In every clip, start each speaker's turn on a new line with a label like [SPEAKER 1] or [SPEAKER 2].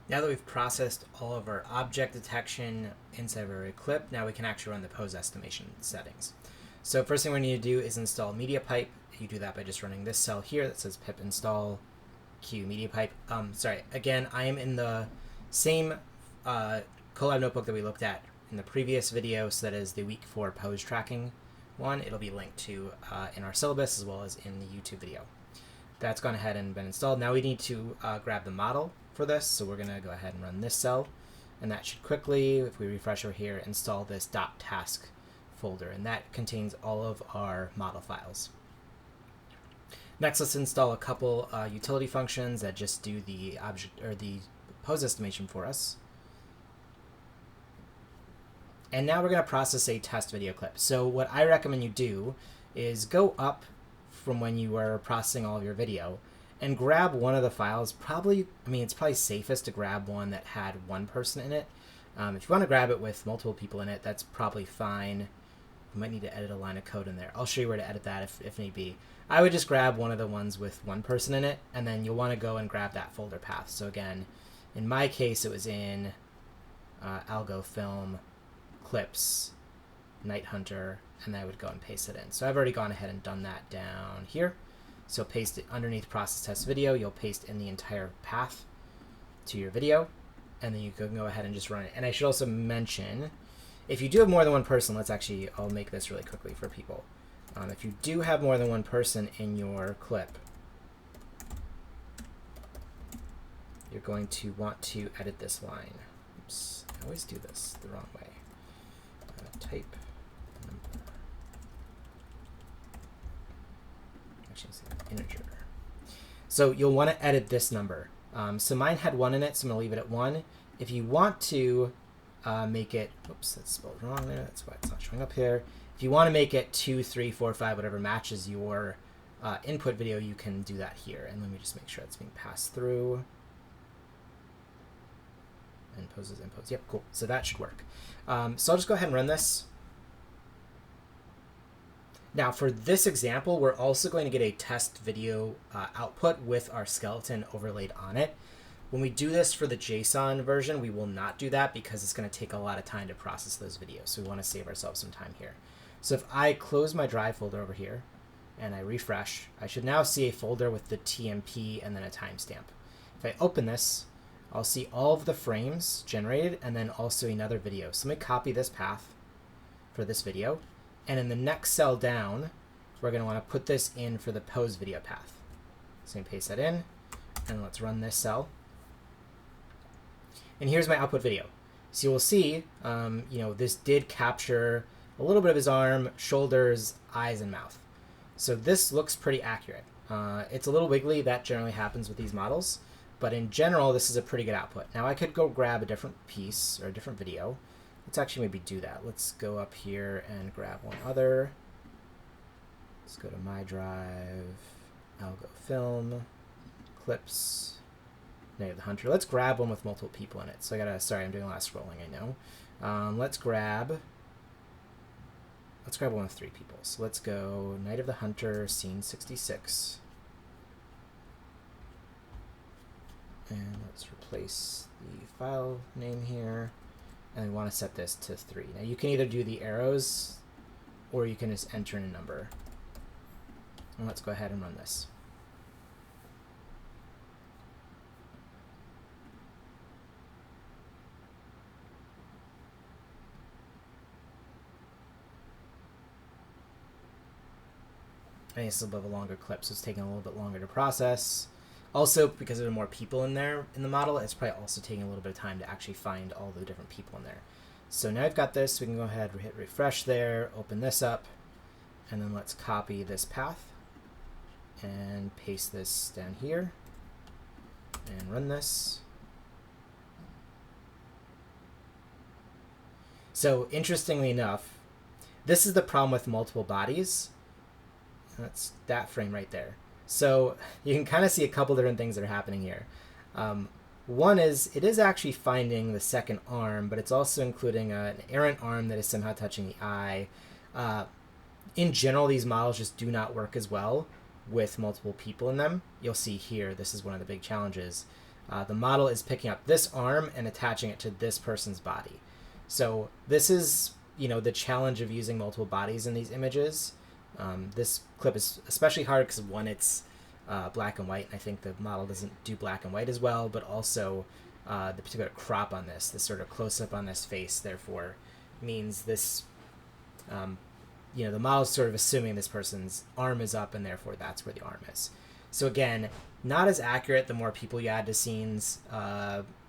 [SPEAKER 1] Now that we've processed all of our object detection inside of our clip, now we can actually run the pose estimation settings. So first thing we need to do is install MediaPipe. You do that by just running this cell here that says pip install q MediaPipe. Sorry, again, I am in the same collab notebook that we looked at in the previous video, so that is the week 4 pose tracking one. It'll be linked to in our syllabus as well as in the YouTube video. That's gone ahead and been installed. Now we need to grab the model for this, so we're going to go ahead and run this cell, and that should quickly, if we refresh over here, install this .task folder, and that contains all of our model files. Next, let's install a couple utility functions that just do the object or the pose estimation for us. And now we're going to process a test video clip. So what I recommend you do is go up from when you were processing all of your video and grab one of the files. It's probably safest to grab one that had one person in it. If you want to grab it with multiple people in it, that's probably fine. You might need to edit a line of code in there. I'll show you where to edit that if need be. I would just grab one of the ones with one person in it, and then you'll want to go and grab that folder path. So again, in my case, it was in Algo Film, Clips, Night Hunter, and I would go and paste it in. So I've already gone ahead and done that down here. So paste it underneath process test video. You'll paste in the entire path to your video, and then you can go ahead and just run it. And I should also mention, if you do have more than one person, I'll make this really quickly for people. If you do have more than one person in your clip, you're going to want to edit this line. Oops, I always do this the wrong way. Type number. Actually, it's an integer. So you'll want to edit this number. So mine had 1 in it, so I'm going to leave it at 1. If you want to make it, oops, that's spelled wrong there. That's why it's not showing up here. If you want to make it 2, 3, 4, 5, whatever matches your input video, you can do that here. And let me just make sure it's being passed through. And poses, inputs. Yep, cool. So that should work. So I'll just go ahead and run this. Now for this example, we're also going to get a test video output with our skeleton overlaid on it. When we do this for the JSON version, we will not do that because it's going to take a lot of time to process those videos. So we want to save ourselves some time here. So if I close my drive folder over here and I refresh, I should now see a folder with the TMP and then a timestamp. If I open this, I'll see all of the frames generated and then also another video. So let me copy this path for this video. And in the next cell down, we're going to want to put this in for the pose video path. So I'm going to paste that in, and let's run this cell. And here's my output video. So you'll see, this did capture a little bit of his arm, shoulders, eyes, and mouth. So this looks pretty accurate. It's a little wiggly. That generally happens with these models. But in general, this is a pretty good output. Now I could go grab a different piece or a different video. Let's actually maybe do that. Let's go up here and grab one other. Let's go to my drive, Algo Film, Clips, Night of the Hunter. Let's grab one with multiple people in it. So I'm doing a lot of scrolling, I know. Let's grab one with 3 people. So let's go Night of the Hunter, scene 66. And let's replace the file name here. And we want to set this to 3. Now you can either do the arrows or you can just enter in a number. And let's go ahead and run this. And it's a little bit of a longer clip, so it's taking a little bit longer to process. Also, because there are more people in there in the model, it's probably also taking a little bit of time to actually find all the different people in there. So now I've got this. We can go ahead and hit refresh there, open this up, and then let's copy this path and paste this down here and run this. So interestingly enough, this is the problem with multiple bodies. That's that frame right there. So you can kind of see a couple different things that are happening here. One is it is actually finding the second arm, but it's also including an errant arm that is somehow touching the eye. In general, these models just do not work as well with multiple people in them. You'll see here, this is one of the big challenges. the model is picking up this arm and attaching it to this person's body. So this is, the challenge of using multiple bodies in these images. This clip is especially hard because, one, it's black and white, and I think the model doesn't do black and white as well, but also the particular crop on this sort of close-up on this face, therefore, means this, the model's sort of assuming this person's arm is up, and therefore that's where the arm is. So again, not as accurate the more people you add to scenes.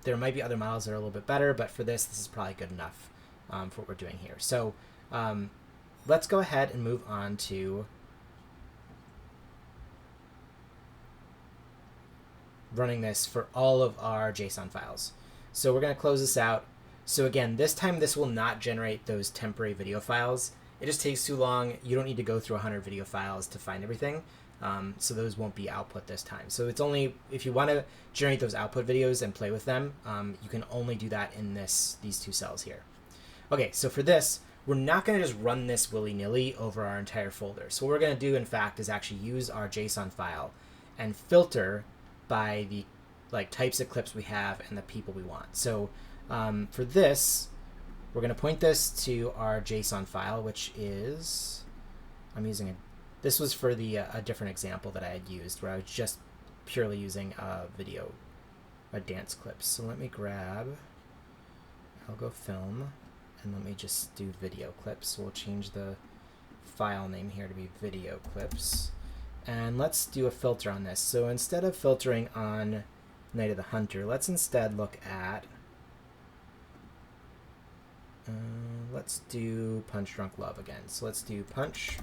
[SPEAKER 1] There might be other models that are a little bit better, but for this is probably good enough for what we're doing here. So let's go ahead and move on to running this for all of our JSON files. So we're going to close this out. So again, this time this will not generate those temporary video files. It just takes too long. You don't need to go through 100 video files to find everything. So those won't be output this time. So it's only, if you want to generate those output videos and play with them, you can only do that in these two cells here. Okay, so for this, we're not going to just run this willy-nilly over our entire folder. So what we're going to do, in fact, is actually use our JSON file and filter by the types of clips we have and the people we want. So for this, we're going to point this to our JSON file, which is, this was for the a different example that I had used where I was just purely using a dance clips. So let me I'll go film, and let me just do video clips. So we'll change the file name here to be video clips. And let's do a filter on this. So instead of filtering on Night of the Hunter, let's instead look at, let's do Punch Drunk Love again. So let's do Punch.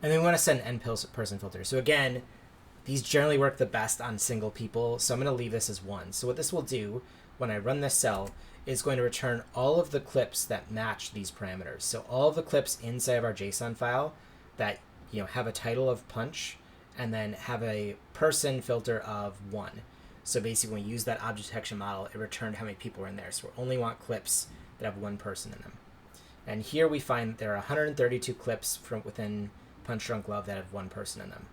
[SPEAKER 1] And then we want to set an end person filter. So again, these generally work the best on single people. So I'm going to leave this as 1. So what this will do when I run this cell is going to return all of the clips that match these parameters. So all of the clips inside of our JSON file that have a title of Punch and then have a person filter of 1. So basically when we use that object detection model, it returned how many people were in there. So we only want clips that have 1 person in them. And here we find there are 132 clips from within Punch Drunk Love that have 1 person in them.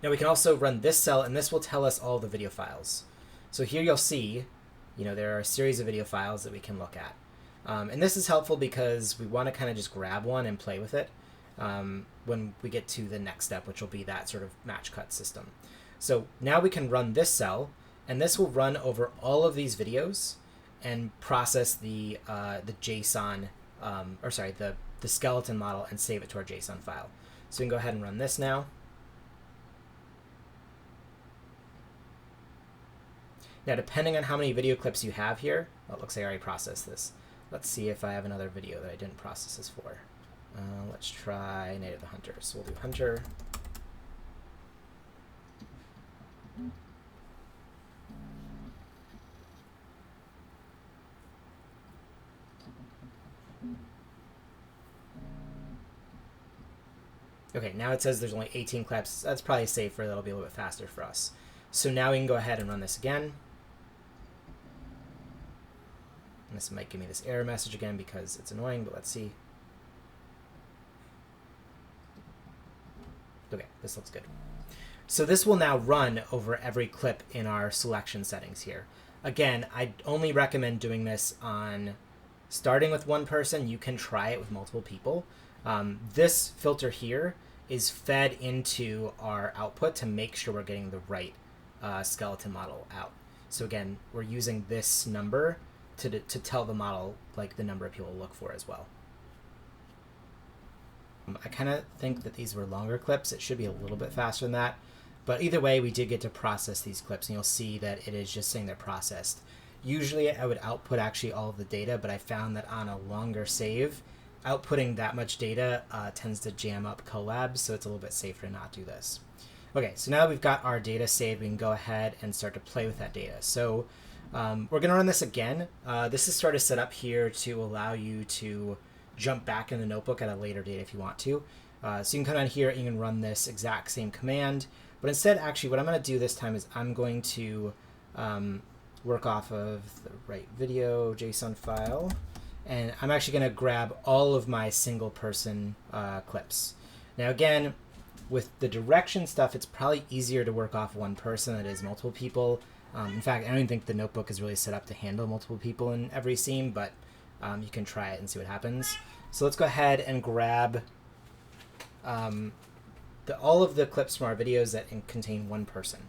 [SPEAKER 1] Now we can also run this cell, and this will tell us all the video files. So here you'll see, there are a series of video files that we can look at. And this is helpful because we want to kind of just grab one and play with it when we get to the next step, which will be that sort of match cut system. So now we can run this cell, and this will run over all of these videos and process the JSON, the skeleton model, and save it to our JSON file. So we can go ahead and run this now. Now, depending on how many video clips you have here, it looks like I already processed this. Let's see if I have another video that I didn't process this for. Let's try Night of the Hunter. So we'll do Hunter. Okay, now it says there's only 18 clips. That's probably safer. That'll be a little bit faster for us. So now we can go ahead and run this again. And this might give me this error message again because it's annoying, but let's see. Okay, this looks good. So this will now run over every clip in our selection settings here. Again, I only recommend doing this on starting with 1 person. You can try it with multiple people. This filter here is fed into our output to make sure we're getting the right skeleton model out. So again, we're using this number to tell the model the number of people to look for as well. I kind of think that these were longer clips. It should be a little bit faster than that. But either way, we did get to process these clips, and you'll see that it is just saying they're processed. Usually I would output actually all of the data, but I found that on a longer save, outputting that much data tends to jam up collabs, so it's a little bit safer to not do this. Okay, so now that we've got our data saved, we can go ahead and start to play with that data. So we're going to run this again. This is sort of set up here to allow you to jump back in the notebook at a later date if you want to. So you can come down here and you can run this exact same command. But instead, actually, what I'm going to do this time is I'm going to work off of the right video JSON file. And I'm actually going to grab all of my single person clips. Now, again, With the direction stuff, it's probably easier to work off one person than it is multiple people. In fact, I don't even think the notebook is really set up to handle multiple people in every scene, but you can try it and see what happens. So let's go ahead and grab all of the clips from our videos that contain one person.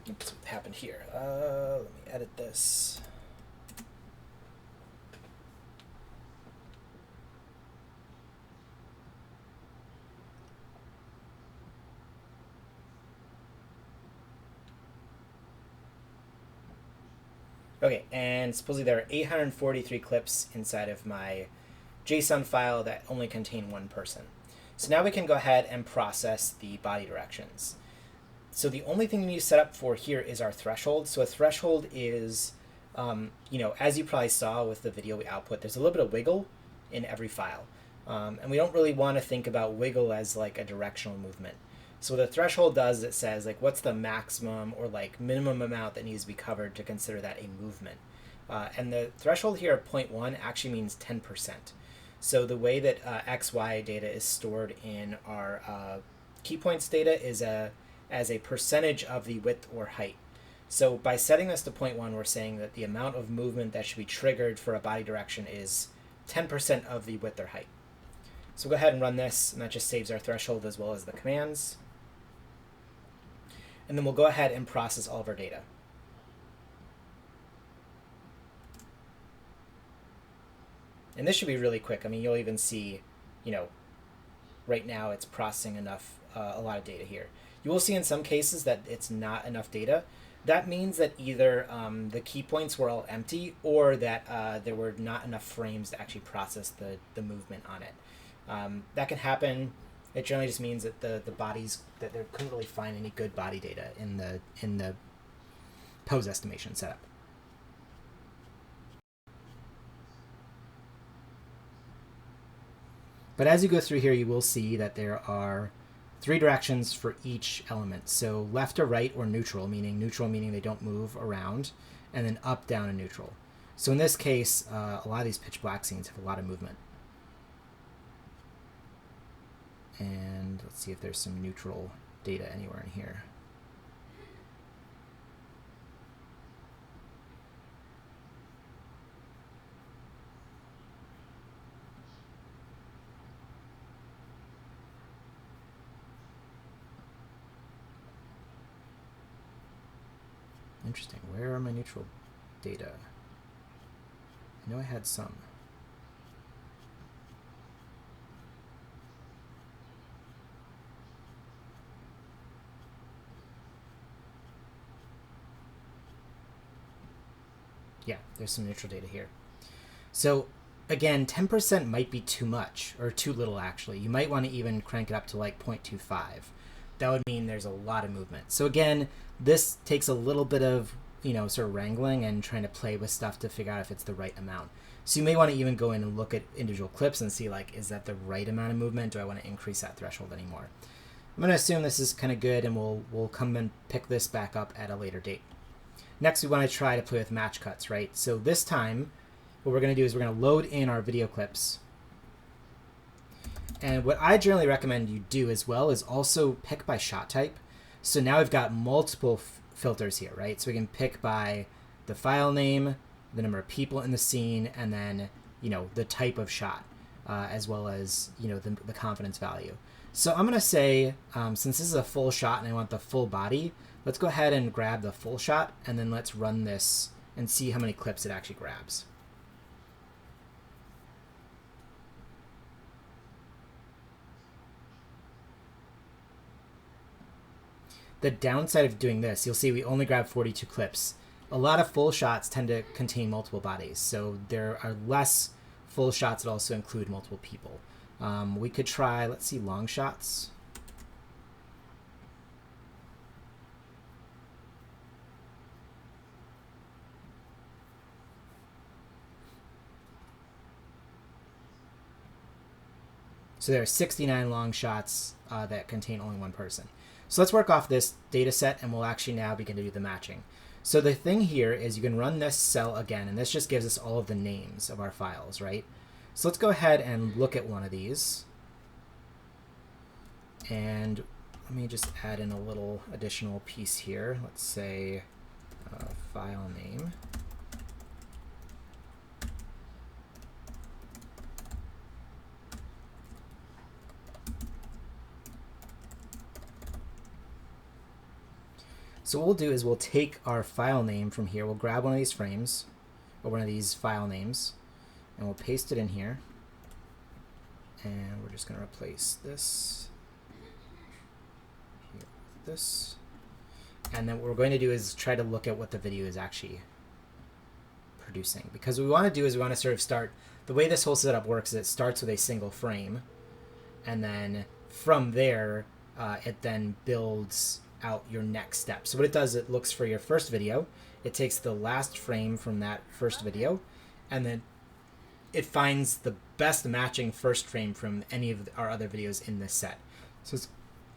[SPEAKER 1] Oops, what happened here? Let me edit this. Okay, and supposedly there are 843 clips inside of my JSON file that only contain one person. So now we can go ahead and process the body directions. So the only thing we need to set up for here is our threshold. So a threshold is, as you probably saw with the video we output, there's a little bit of wiggle in every file. And we don't really want to think about wiggle as like a directional movement. So what the threshold does is it says like what's the maximum or like minimum amount that needs to be covered to consider that a movement. And the threshold here of 0.1 actually means 10%. So the way that XY data is stored in our key points data is as a percentage of the width or height. So by setting this to 0.1, we're saying that the amount of movement that should be triggered for a body direction is 10% of the width or height. So we'll go ahead and run this, and that just saves our threshold as well as the commands. And then we'll go ahead and process all of our data. And this should be really quick. I mean, you'll even see, right now it's processing a lot of data here. You will see in some cases that it's not enough data. That means that either the key points were all empty or that there were not enough frames to actually process the movement on it. That can happen. It generally just means that the bodies, that they couldn't really find any good body data in the pose estimation setup. But as you go through here, you will see that there are 3 directions for each element. So left to right or neutral meaning they don't move around, and then up, down, and neutral. So in this case, a lot of these pitch black scenes have a lot of movement. And let's see if there's some neutral data anywhere in here. Interesting. Where are my neutral data? I know I had some. Yeah, there's some neutral data here. So again, 10% might be too much, or too little actually. You might want to even crank it up to like 0.25. That would mean there's a lot of movement. So again, this takes a little bit of, sort of wrangling and trying to play with stuff to figure out if it's the right amount. So you may want to even go in and look at individual clips and see like, is that the right amount of movement? Do I want to increase that threshold anymore? I'm going to assume this is kind of good, and we'll come and pick this back up at a later date. Next, we want to try to play with match cuts, right? So this time, what we're going to do is we're going to load in our video clips. And what I generally recommend you do as well is also pick by shot type. So now we've got multiple filters here, right? So we can pick by the file name, the number of people in the scene, and then, the type of shot, as well as, the confidence value. So I'm going to say, since this is a full shot and I want the full body, let's go ahead and grab the full shot, and then let's run this and see how many clips it actually grabs. The downside of doing this, you'll see we only grab 42 clips. A lot of full shots tend to contain multiple bodies, so there are less full shots that also include multiple people. We could try, let's see, long shots. So there are 69 long shots that contain only one person. So let's work off this data set, and we'll actually now begin to do the matching. So the thing here is you can run this cell again, and this just gives us all of the names of our files, right? So let's go ahead and look at one of these. And let me just add in a little additional piece here. Let's say file name. So what we'll do is we'll take our file name from here. We'll grab one of these frames, or one of these file names, and we'll paste it in here. And we're just going to replace this here with this. And then what we're going to do is try to look at what the video is actually producing. Because what we want to do is we want to sort of start, the way this whole setup works is it starts with a single frame, and then from there it then builds out your next step. So what it does, it looks for your first video, it takes the last frame from that first video, and then it finds the best matching first frame from any of our other videos in this set. So it's,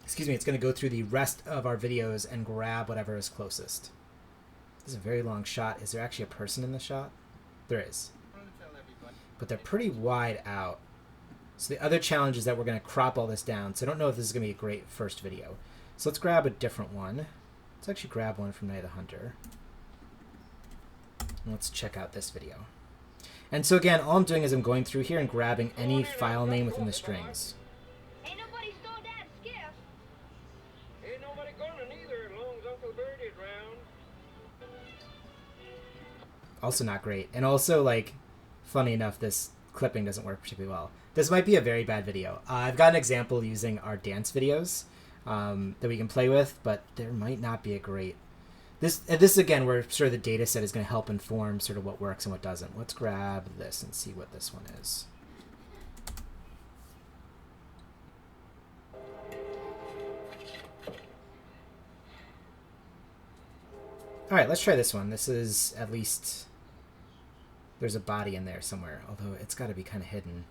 [SPEAKER 1] excuse me, it's going to go through the rest of our videos and grab whatever is closest. This is a very long shot. Is there actually a person in the shot? There is. But they're pretty wide out. So the other challenge is that we're going to crop all this down. So I don't know if this is going to be a great first video. So let's grab a different one. Let's actually grab one from Night of the Hunter. And let's check out this video. And so again, all I'm doing is I'm going through here and grabbing any file name within the strings.
[SPEAKER 2] Ain't nobody stole that skiff.
[SPEAKER 3] Ain't nobody gonna neither, as long as Uncle Birdie's around.
[SPEAKER 1] Also not great. And also, like, funny enough, this clipping doesn't work particularly well. This might be a very bad video. I've got an example using our dance videos that we can play with, but there might not be a great... This again, where sort of the data set is going to help inform sort of what works and what doesn't. Let's grab this and see what this one is. All right, let's try this one. This is at least... There's a body in there somewhere, although it's got to be kind of hidden.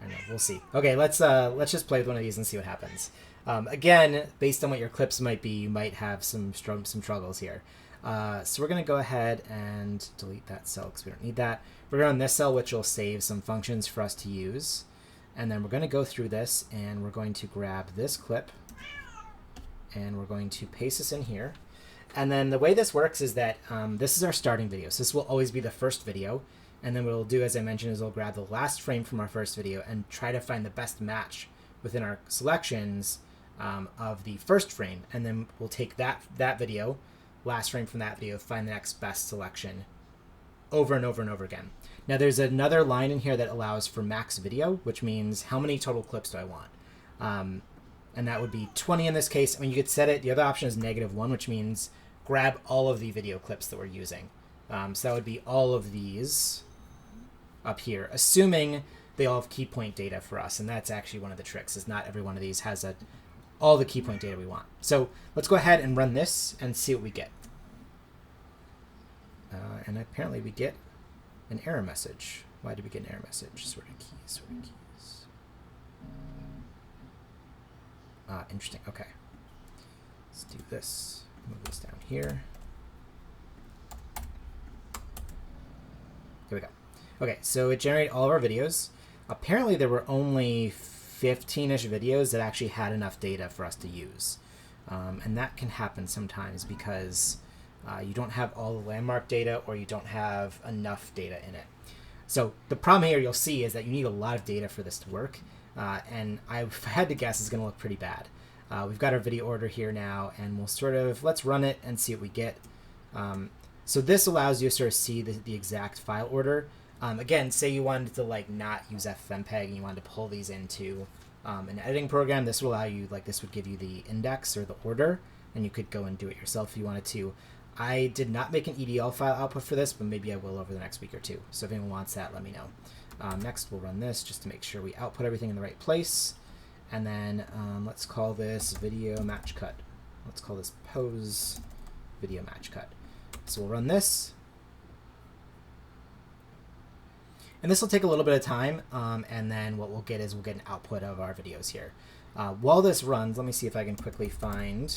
[SPEAKER 1] I don't know, we'll see. Okay, let's just play with one of these and see what happens. Again, based on what your clips might be, you might have some struggles here. So we're going to go ahead and delete that cell because we don't need that. We're going to run this cell, which will save some functions for us to use. And then we're going to go through this, and we're going to grab this clip, and we're going to paste this in here. And then the way this works is that this is our starting video. So this will always be the first video. And then what we'll do, as I mentioned, is we'll grab the last frame from our first video and try to find the best match within our selections of the first frame. And then we'll take that video, last frame from that video, find the next best selection over and over and over again. Now there's another line in here that allows for max video, which means how many total clips do I want? And that would be 20 in this case. I mean, you could set it, the other option is -1, which means grab all of the video clips that we're using. So that would be all of these up here, assuming they all have key point data for us. And that's actually one of the tricks, is not every one of these has all the key point data we want. So let's go ahead and run this and see what we get. And apparently we get an error message. Why did we get an error message? Sort of keys. Interesting. Okay. Let's do this. Move this down here. Here we go. Okay, so it generated all of our videos. Apparently there were only 15-ish videos that actually had enough data for us to use. And that can happen sometimes because you don't have all the landmark data, or you don't have enough data in it. So the problem here you'll see is that you need a lot of data for this to work. And if I had to guess, it's going to look pretty bad. We've got our video order here now, and we'll sort of, let's run it and see what we get. So this allows you to sort of see the exact file order. Again, say you wanted to like not use FFmpeg and you wanted to pull these into an editing program. This will allow you, like this would give you the index or the order, and you could go and do it yourself if you wanted to. I did not make an EDL file output for this, but maybe I will over the next week or two. So if anyone wants that, let me know. Next, we'll run this just to make sure we output everything in the right place. And then let's call this video match cut. Let's call this pose video match cut. So we'll run this. And this will take a little bit of time, and then what we'll get is we'll get an output of our videos here. While this runs, let me see if I can quickly find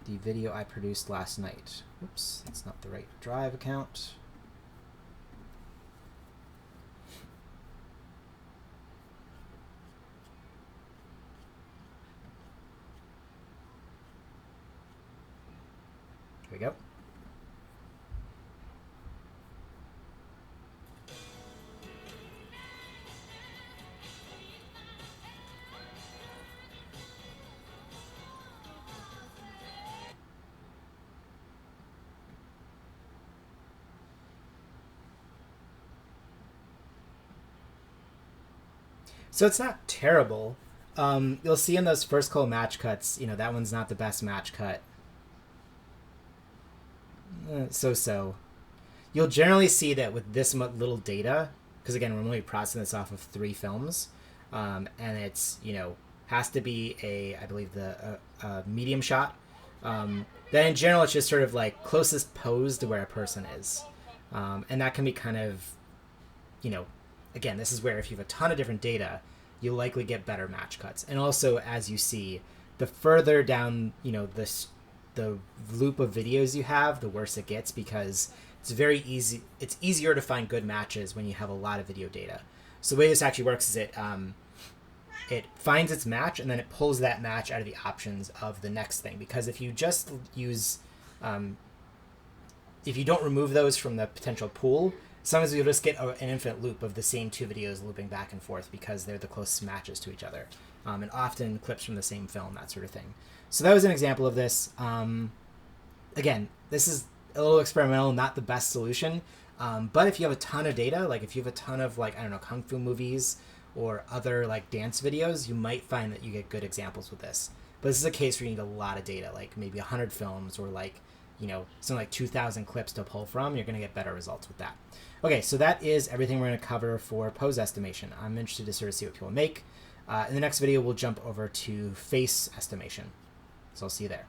[SPEAKER 1] the video I produced last night. Oops, that's not the right drive account. Here we go. So it's not terrible. You'll see in those first couple match cuts, you know, that one's not the best match cut. So. You'll generally see that with this little data, because again, we're only processing this off of 3 films, and it's, you know, has to be I believe a medium shot. Then in general, it's just sort of like closest pose to where a person is. And that can be kind of, you know, again, this is where if you have a ton of different data, you'll likely get better match cuts. And also, as you see, the further down, you know, the loop of videos you have, the worse it gets, because it's very easy. It's easier to find good matches when you have a lot of video data. So the way this actually works is it finds its match and then it pulls that match out of the options of the next thing. Because if you just use, if you don't remove those from the potential pool, sometimes you'll just get an infinite loop of the same 2 videos looping back and forth because they're the closest matches to each other, and often clips from the same film, that sort of thing. So that was an example of this. Again, this is a little experimental, not the best solution. But if you have a ton of data, like if you have a ton of, like, I don't know, kung fu movies or other like dance videos, you might find that you get good examples with this. But this is a case where you need a lot of data, like maybe 100 films or like, you know, something like 2,000 clips to pull from. You're going to get better results with that. Okay, so that is everything we're going to cover for pose estimation. I'm interested to sort of see what people make. In the next video, we'll jump over to face estimation. So I'll see you there.